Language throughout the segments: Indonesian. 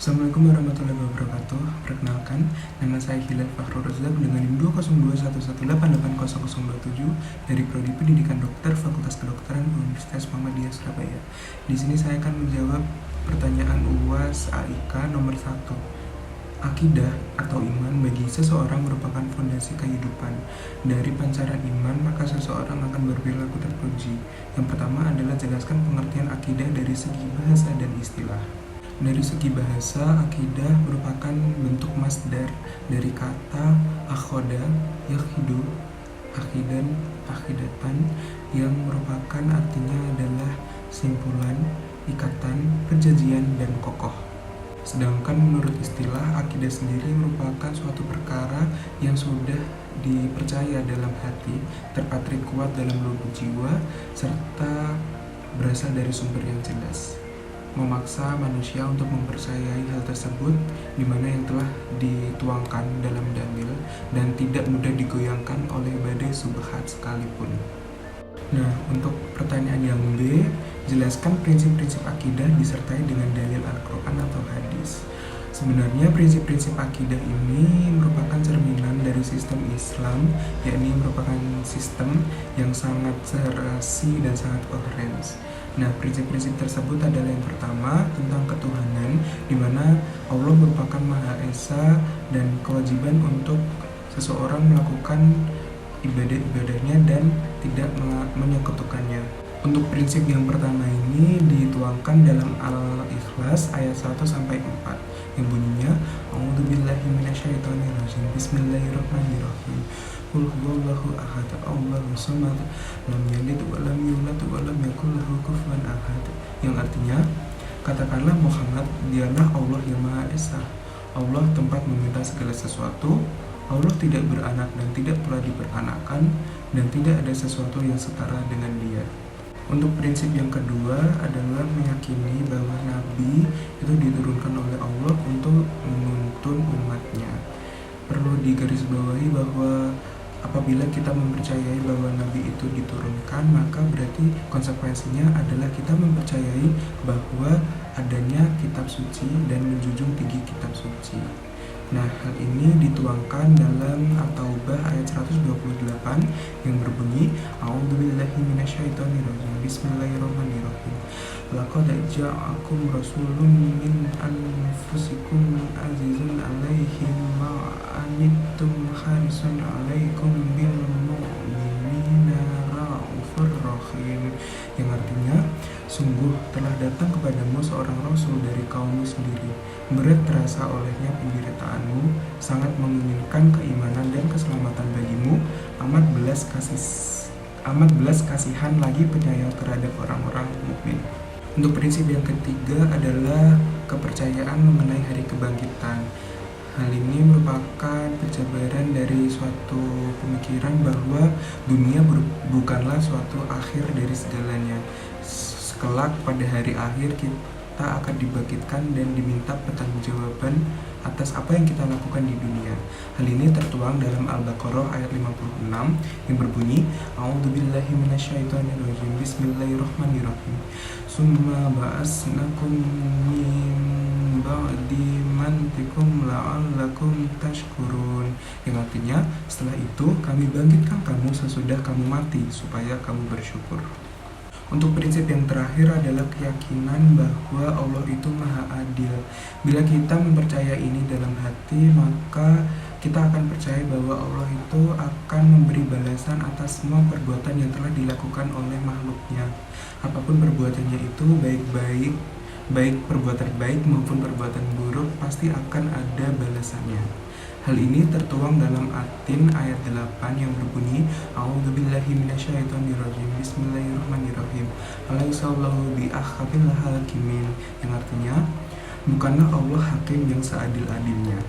Assalamualaikum warahmatullahi wabarakatuh. Perkenalkan, nama saya Hilal Fakhrul Razak dengan NIM 20211880027 dari Prodi Pendidikan Dokter Fakultas Kedokteran Universitas Muhammadiyah Surabaya. Di sini saya akan menjawab pertanyaan UAS AIK nomor 1. Akidah atau iman bagi seseorang merupakan fondasi kehidupan. Dari pancaran iman, maka seseorang akan berperilaku terpuji. Yang pertama adalah jelaskan pengertian akidah dari segi bahasa dan istilah. Dari segi bahasa, akidah merupakan bentuk masdar dari kata akhoda, yakhidu, akhidan, akhidatan, yang merupakan artinya adalah simpulan, ikatan, perjanjian, dan kokoh. Sedangkan menurut istilah, akidah sendiri merupakan suatu perkara yang sudah dipercaya dalam hati, terpatri kuat dalam lubuk jiwa, serta berasal dari sumber yang jelas. Memaksa manusia untuk mempercayai hal tersebut, di mana yang telah dituangkan dalam dalil dan tidak mudah digoyangkan oleh badai subhat sekalipun. Nah, untuk pertanyaan yang B, jelaskan prinsip-prinsip akidah disertai dengan dalil Al-Quran atau hadis. Sebenarnya prinsip-prinsip akidah ini merupakan cerminan dari sistem Islam, yakni merupakan sistem yang sangat serasi dan sangat koheren. Nah, prinsip-prinsip tersebut adalah yang pertama tentang ketuhanan, di mana Allah merupakan Maha Esa dan kewajiban untuk seseorang melakukan ibadah-ibadahnya dan tidak menyekutukannya. Untuk prinsip yang pertama ini dituangkan dalam Al-Ikhlas ayat 1-4 yang bunyinya A'udzubillahi minasyaitonirrajim. Bismillahirrahmanirrahim. Qul huwallahu ahad, Allahus samad, lam yalid wa lam yulad wa lam yakul lahu kufuwan ahad. Yang artinya, katakanlah Muhammad, dialah Allah yang Maha Esa. Allah tempat meminta segala sesuatu. Allah tidak beranak dan tidak pula diperanakkan, dan tidak ada sesuatu yang setara dengan Dia. Untuk prinsip yang kedua adalah meyakini bahwa Nabi itu diturunkan oleh Allah untuk menuntun umatnya. Perlu digarisbawahi bahwa apabila kita mempercayai bahwa Nabi itu diturunkan, maka berarti konsekuensinya adalah kita mempercayai bahwa adanya kitab suci dan menjunjung tinggi kitab suci. Nah, hal ini dituangkan dalam At-Taubah ayat 128 yang berbunyi A'udzubillahi minasyaitonirrajim. Bismillahirrahmanirrahim. Laqad ja'akum rasulun min anfusikum azizun 'alaihi ma anittum harisun 'alaikum bil mu'minina raufur rahim. Yang artinya, sungguh telah datang kepadamu seorang rasul dari kaummu sendiri. Berat terasa olehnya penderitaanmu, sangat menginginkan keimanan dan keselamatan bagimu, amat belas kasihan lagi penyayang terhadap orang-orang mukmin. Untuk prinsip yang ketiga adalah kepercayaan mengenai hari kebangkitan. Hal ini merupakan penjabaran dari suatu pemikiran bahwa dunia bukanlah suatu akhir dari segalanya. Kelak pada hari akhir kita akan dibangkitkan dan diminta pertanggungjawaban atas apa yang kita lakukan di dunia. Hal ini tertuang dalam Al-Baqarah ayat 56 yang berbunyi A'udzubillahi minasyaitonirrajim. Bismillahirrahmanirrahim. Summa ba'asnakum min ba'di mantikum la'allakum tashkurun. Yang artinya, setelah itu kami bangkitkan kamu sesudah kamu mati supaya kamu bersyukur. Untuk prinsip yang terakhir adalah keyakinan bahwa Allah itu Maha Adil. Bila kita mempercayai ini dalam hati, maka kita akan percaya bahwa Allah itu akan memberi balasan atas semua perbuatan yang telah dilakukan oleh makhluknya. Apapun perbuatannya itu, baik perbuatan baik maupun perbuatan buruk, pasti akan ada balasannya. Hal ini tertuang dalam At-Tin ayat 8 yang berbunyi A'udzubillahi minasyaitonirrajim. Bismillahirrahmanirrahim. Alaihissallahu bi'ahkamil hakimin. Yang artinya, bukanlah Allah hakim yang seadil-adilnya.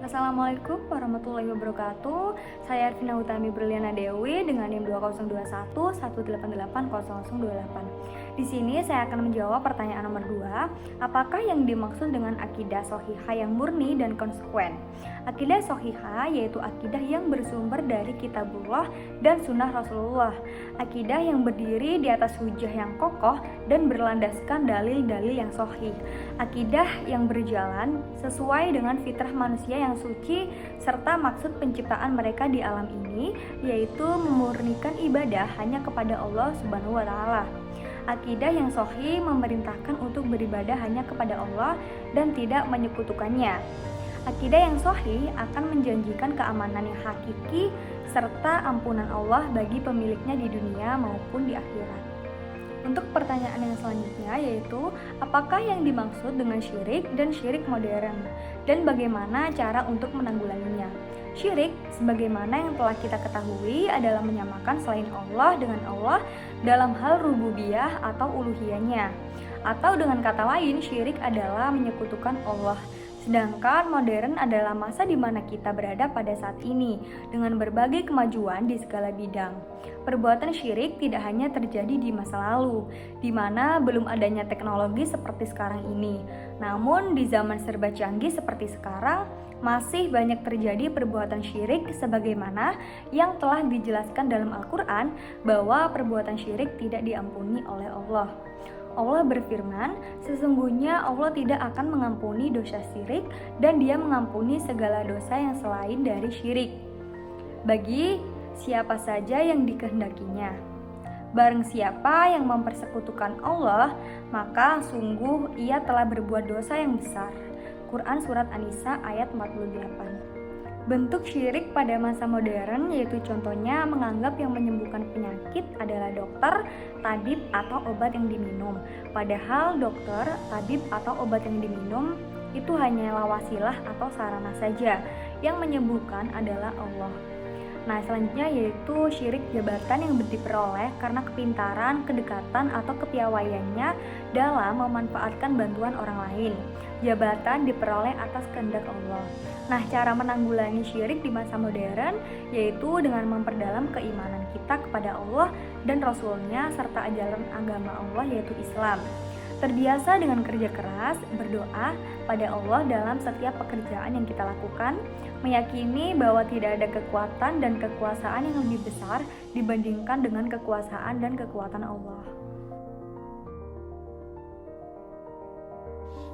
Assalamualaikum warahmatullahi wabarakatuh. Saya Arvina Utami Berliana Dewi dengan NIM 2021 1880028. Di sini saya akan menjawab pertanyaan nomor 2, apakah yang dimaksud dengan akidah shahihah yang murni dan konsekuen? Akidah shahihah yaitu akidah yang bersumber dari kitabullah dan sunnah Rasulullah. Akidah yang berdiri di atas hujah yang kokoh dan berlandaskan dalil-dalil yang sahih. Akidah yang berjalan sesuai dengan fitrah manusia yang suci serta maksud penciptaan mereka di alam ini, yaitu memurnikan ibadah hanya kepada Allah Subhanahu wa taala. Akidah yang sahih memerintahkan untuk beribadah hanya kepada Allah dan tidak menyekutukannya. Akidah yang sahih akan menjanjikan keamanan yang hakiki serta ampunan Allah bagi pemiliknya di dunia maupun di akhirat. Untuk pertanyaan yang selanjutnya yaitu, apakah yang dimaksud dengan syirik dan syirik modern dan bagaimana cara untuk menanggulanginya? Syirik, sebagaimana yang telah kita ketahui, adalah menyamakan selain Allah dengan Allah dalam hal rububiyah atau uluhiyahnya. Atau dengan kata lain, syirik adalah menyekutukan Allah. Sedangkan modern adalah masa di mana kita berada pada saat ini dengan berbagai kemajuan di segala bidang. Perbuatan syirik tidak hanya terjadi di masa lalu, di mana belum adanya teknologi seperti sekarang ini. Namun di zaman serba canggih seperti sekarang, masih banyak terjadi perbuatan syirik sebagaimana yang telah dijelaskan dalam Al-Quran bahwa perbuatan syirik tidak diampuni oleh Allah. Allah berfirman, sesungguhnya Allah tidak akan mengampuni dosa syirik dan Dia mengampuni segala dosa yang selain dari syirik bagi siapa saja yang dikehendakinya. Barang siapa yang mempersekutukan Allah, maka sungguh ia telah berbuat dosa yang besar. Quran Surat An-Nisa ayat 48. Bentuk syirik pada masa modern yaitu contohnya menganggap yang menyembuhkan penyakit adalah dokter, tabib, atau obat yang diminum. Padahal dokter, tabib, atau obat yang diminum itu hanyalah wasilah atau sarana saja. Yang menyembuhkan adalah Allah. Nah, selanjutnya yaitu syirik jabatan yang diperoleh karena kepintaran, kedekatan, atau kepiawaiannya dalam memanfaatkan bantuan orang lain. Jabatan diperoleh atas kehendak Allah. Nah, cara menanggulangi syirik di masa modern yaitu dengan memperdalam keimanan kita kepada Allah dan Rasul-Nya serta ajaran agama Allah yaitu Islam. Terbiasa dengan kerja keras, berdoa pada Allah dalam setiap pekerjaan yang kita lakukan, meyakini bahwa tidak ada kekuatan dan kekuasaan yang lebih besar dibandingkan dengan kekuasaan dan kekuatan Allah.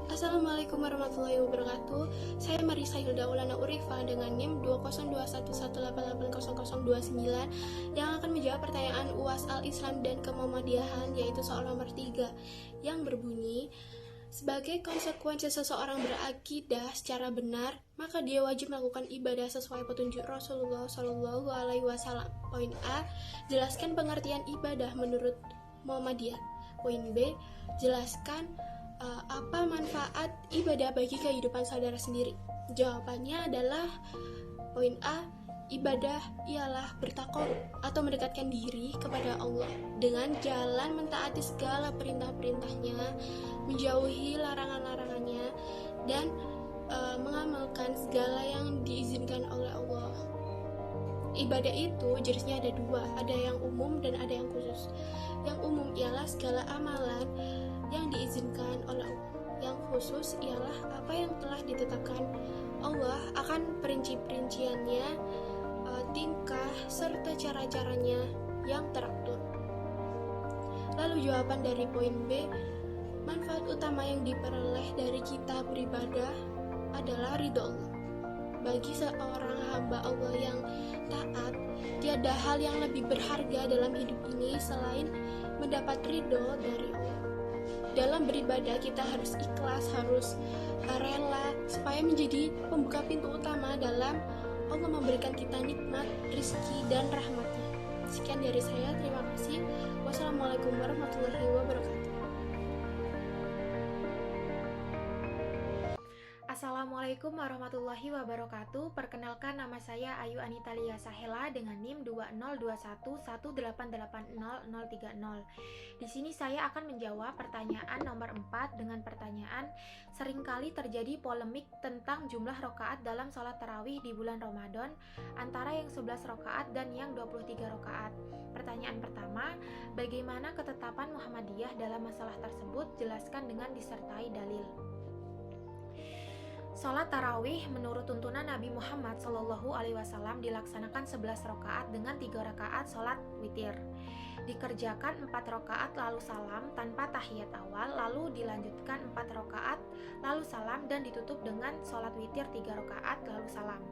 Assalamualaikum warahmatullahi wabarakatuh. Saya Marisa Hilda Ulana Urifa dengan NIM 20211800029 yang akan menjawab pertanyaan UAS Al-Islam dan Kemuhammadiyahan, yaitu soal nomor 3 yang berbunyi, sebagai konsekuensi seseorang berakidah secara benar, maka dia wajib melakukan ibadah sesuai petunjuk Rasulullah Shallallahu Alaihi Wasallam. Poin A, jelaskan pengertian ibadah menurut Muhammadiyah. Poin B, jelaskan apa manfaat ibadah bagi kehidupan saudara sendiri. Jawabannya adalah poin A, ibadah ialah bertakwa atau mendekatkan diri kepada Allah dengan jalan mentaati segala perintah-perintahnya, menjauhi larangan-larangannya, dan mengamalkan segala yang diizinkan oleh Allah. Ibadah itu jenisnya ada dua, ada yang umum dan ada yang khusus. Yang umum ialah segala amalan yang diizinkan oleh Allah. Yang khusus ialah apa yang telah ditetapkan Allah akan perinciannya, tingkah, serta cara-caranya yang teratur. Lalu jawaban dari poin B, manfaat utama yang diperoleh dari kita beribadah adalah ridho Allah. Bagi seorang hamba Allah yang taat, tiada hal yang lebih berharga dalam hidup ini selain mendapat ridho dari Allah. Dalam beribadah kita harus ikhlas, harus rela supaya menjadi pembuka pintu utama dalam Allah memberikan kita nikmat, rizki, dan rahmatnya. Sekian dari saya, terima kasih. Wassalamualaikum warahmatullahi wabarakatuh. Assalamualaikum warahmatullahi wabarakatuh. Perkenalkan, nama saya Ayu Anitalia Sahela dengan NIM 20211880030. Di sini saya akan menjawab pertanyaan nomor 4 dengan pertanyaan, seringkali terjadi polemik tentang jumlah rakaat dalam sholat tarawih di bulan Ramadan antara yang 11 rakaat dan yang 23 rakaat. Pertanyaan pertama, bagaimana ketetapan Muhammadiyah dalam masalah tersebut? Jelaskan dengan disertai dalil. Sholat tarawih menurut tuntunan Nabi Muhammad SAW dilaksanakan 11 rakaat dengan 3 rakaat sholat witir. Dikerjakan 4 rakaat lalu salam tanpa tahiyat awal, lalu dilanjutkan 4 rakaat lalu salam dan ditutup dengan sholat witir 3 rakaat lalu salam.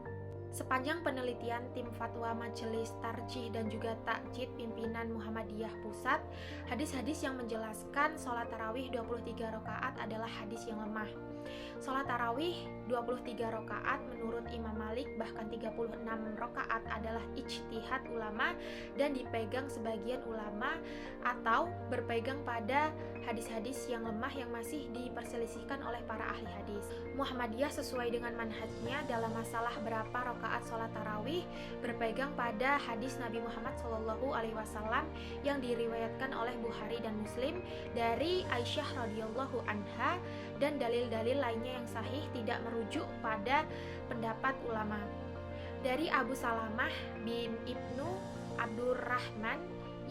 Sepanjang penelitian tim fatwa Majelis Tarjih dan juga Takjid pimpinan Muhammadiyah Pusat, hadis-hadis yang menjelaskan sholat tarawih 23 rakaat adalah hadis yang lemah. Sholat tarawih 23 rakaat menurut Imam Malik bahkan 36 rakaat adalah ijtihad ulama dan dipegang sebagian ulama atau berpegang pada hadis-hadis yang lemah yang masih diperselisihkan oleh para ahli hadis. Muhammadiyah sesuai dengan manhajnya dalam masalah berapa rakaat sholat tarawih berpegang pada hadis Nabi Muhammad SAW yang diriwayatkan oleh Bukhari dan Muslim dari Aisyah radhiyallahu anha, dan dalil-dalil lainnya yang sahih tidak merujuk pada pendapat ulama. Dari Abu Salamah bin Ibnu Abdurrahman,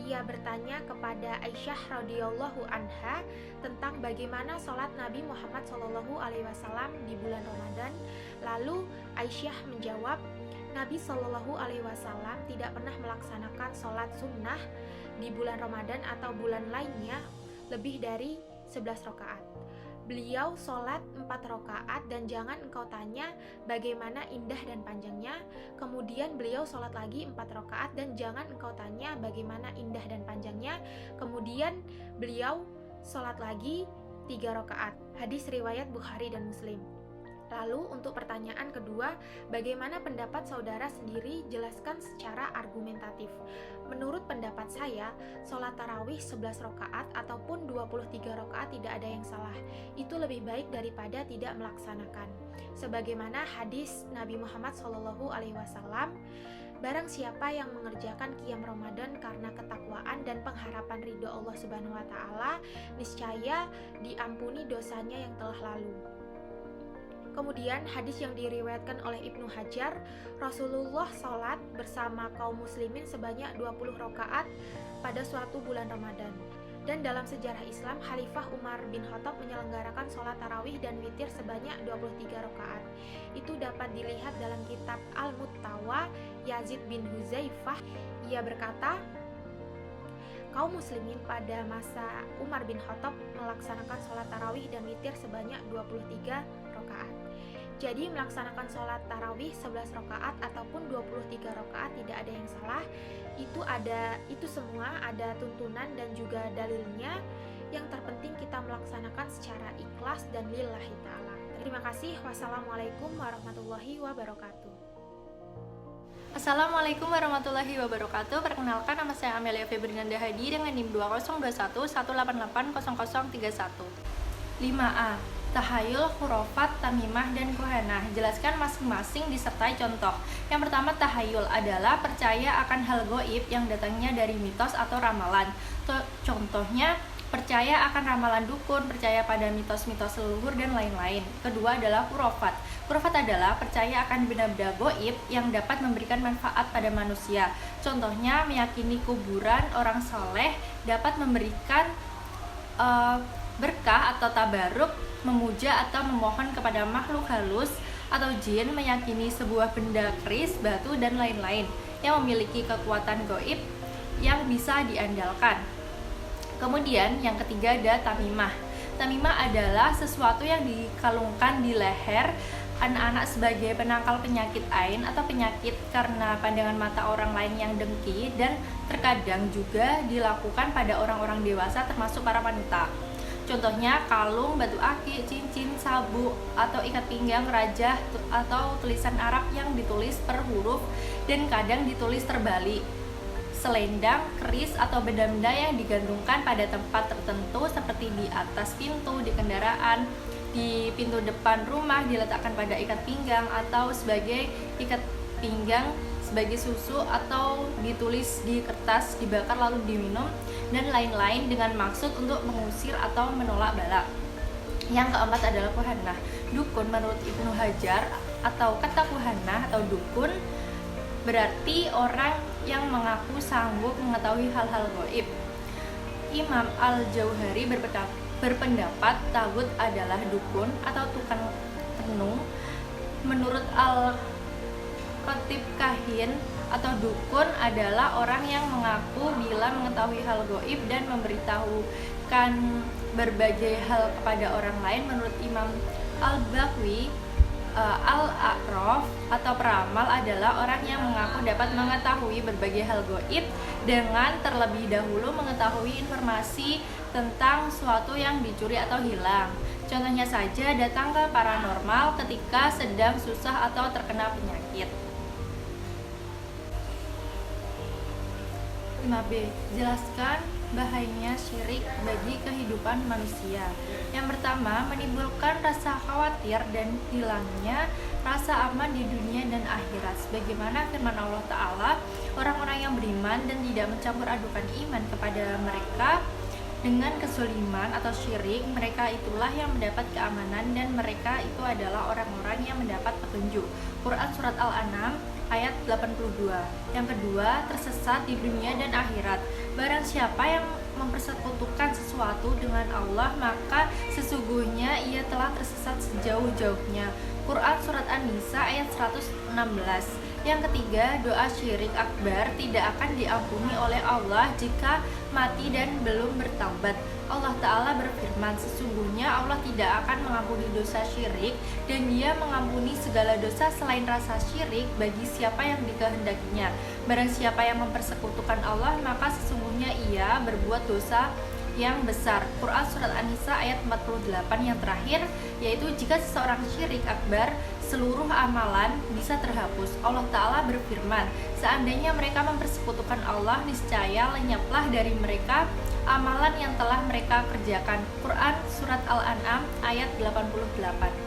ia bertanya kepada Aisyah radhiyallahu anha tentang bagaimana sholat Nabi Muhammad SAW di bulan Ramadan. Lalu Aisyah menjawab, Nabi SAW tidak pernah melaksanakan sholat sunnah di bulan Ramadan atau bulan lainnya lebih dari 11 rakaat. Beliau sholat 4 rakaat dan jangan engkau tanya bagaimana indah dan panjangnya. Kemudian beliau sholat lagi 4 rakaat dan jangan engkau tanya bagaimana indah dan panjangnya. Kemudian beliau sholat lagi 3 rakaat. Hadis riwayat Bukhari dan Muslim. Lalu untuk pertanyaan kedua, bagaimana pendapat saudara sendiri? Jelaskan secara argumentatif. Menurut pendapat saya, sholat tarawih 11 rakaat ataupun 23 rakaat tidak ada yang salah. Itu lebih baik daripada tidak melaksanakan. Sebagaimana hadis Nabi Muhammad SAW, barang siapa yang mengerjakan qiyam Ramadan karena ketakwaan dan pengharapan ridho Allah Subhanahu wa taala, niscaya diampuni dosanya yang telah lalu. Kemudian hadis yang diriwayatkan oleh Ibnu Hajar, Rasulullah sholat bersama kaum muslimin sebanyak 20 rakaat pada suatu bulan Ramadan. Dan dalam sejarah Islam, Khalifah Umar bin Khattab menyelenggarakan sholat tarawih dan witir sebanyak 23 rakaat. Itu dapat dilihat dalam kitab Al-Muttawa Yazid bin Huzaifah. Ia berkata, kaum muslimin pada masa Umar bin Khattab melaksanakan sholat tarawih dan witir sebanyak 23 rakaat. Jadi melaksanakan sholat tarawih 11 rakaat ataupun 23 rakaat tidak ada yang salah. Itu semua ada tuntunan dan juga dalilnya. Yang terpenting kita melaksanakan secara ikhlas dan lillahi ta'ala. Terima kasih. Wassalamualaikum warahmatullahi wabarakatuh. Assalamualaikum warahmatullahi wabarakatuh. Perkenalkan, nama saya Amelia Febrinanda Hadi dengan NIM 20211880031. 5A. Tahayul, hurufat, tamimah, dan kuhanah. Jelaskan masing-masing disertai contoh. Yang pertama, tahayul adalah percaya akan hal gaib yang datangnya dari mitos atau ramalan. Contohnya, percaya akan ramalan dukun, percaya pada mitos-mitos leluhur, dan lain-lain. Kedua adalah hurufat. Hurufat adalah percaya akan benda-benda gaib yang dapat memberikan manfaat pada manusia. Contohnya, meyakini kuburan orang soleh dapat memberikan berkah atau tabaruk, memuja atau memohon kepada makhluk halus atau jin, meyakini sebuah benda keris, batu, dan lain-lain yang memiliki kekuatan gaib yang bisa diandalkan. Kemudian yang ketiga ada tamimah. Tamimah adalah sesuatu yang dikalungkan di leher anak-anak sebagai penangkal penyakit ain atau penyakit karena pandangan mata orang lain yang dengki, dan terkadang juga dilakukan pada orang-orang dewasa termasuk para wanita. Contohnya kalung, batu aki, cincin, sabuk, atau ikat pinggang, rajah, atau tulisan Arab yang ditulis per huruf dan kadang ditulis terbalik. Selendang, keris, atau benda-benda yang digantungkan pada tempat tertentu seperti di atas pintu, di kendaraan, di pintu depan rumah, diletakkan pada ikat pinggang, atau sebagai ikat pinggang sebagai susu, atau ditulis di kertas, dibakar lalu diminum, dan lain-lain dengan maksud untuk mengusir atau menolak bala. Yang keempat adalah kuhanah. Dukun menurut Ibnu Hajar atau kata kuhanah atau dukun berarti orang yang mengaku sanggup mengetahui hal-hal gaib. Imam Al-Jauhari berpendapat tagut adalah dukun atau tukang tenung. Menurut Al-Khatib kahin atau dukun adalah orang yang mengaku bila mengetahui hal gaib dan memberitahukan berbagai hal kepada orang lain. Menurut Imam Al-Baghawi, Al-A'raf atau peramal adalah orang yang mengaku dapat mengetahui berbagai hal gaib dengan terlebih dahulu mengetahui informasi tentang suatu yang dicuri atau hilang. Contohnya saja datang ke paranormal ketika sedang susah atau terkena penyakit. 5B. Jelaskan bahayanya syirik bagi kehidupan manusia. Yang pertama, menimbulkan rasa khawatir dan hilangnya rasa aman di dunia dan akhirat. Sebagaimana firman Allah Ta'ala, orang-orang yang beriman dan tidak mencampur adukan iman kepada mereka dengan kezaliman atau syirik, mereka itulah yang mendapat keamanan dan mereka itu adalah orang-orang yang mendapat petunjuk. Quran Surat Al-An'am ayat 82. Yang kedua, tersesat di dunia dan akhirat. Barang siapa yang mempersekutukan sesuatu dengan Allah, maka sesungguhnya ia telah tersesat sejauh-jauhnya. Quran Surat An-Nisa ayat 116. Yang ketiga, doa syirik akbar tidak akan diampuni oleh Allah jika mati dan belum bertaubat. Allah Ta'ala berfirman, sesungguhnya Allah tidak akan mengampuni dosa syirik dan Dia mengampuni segala dosa selain rasa syirik bagi siapa yang dikehendakinya. Barang siapa yang mempersekutukan Allah, maka sesungguhnya ia berbuat dosa yang besar. Quran Surat An-Nisa ayat 48 yang terakhir, yaitu jika seseorang syirik akbar, seluruh amalan bisa terhapus. Allah Ta'ala berfirman, seandainya mereka mempersekutukan Allah, niscaya lenyaplah dari mereka amalan yang telah mereka kerjakan. Quran Surat Al-An'am ayat 88.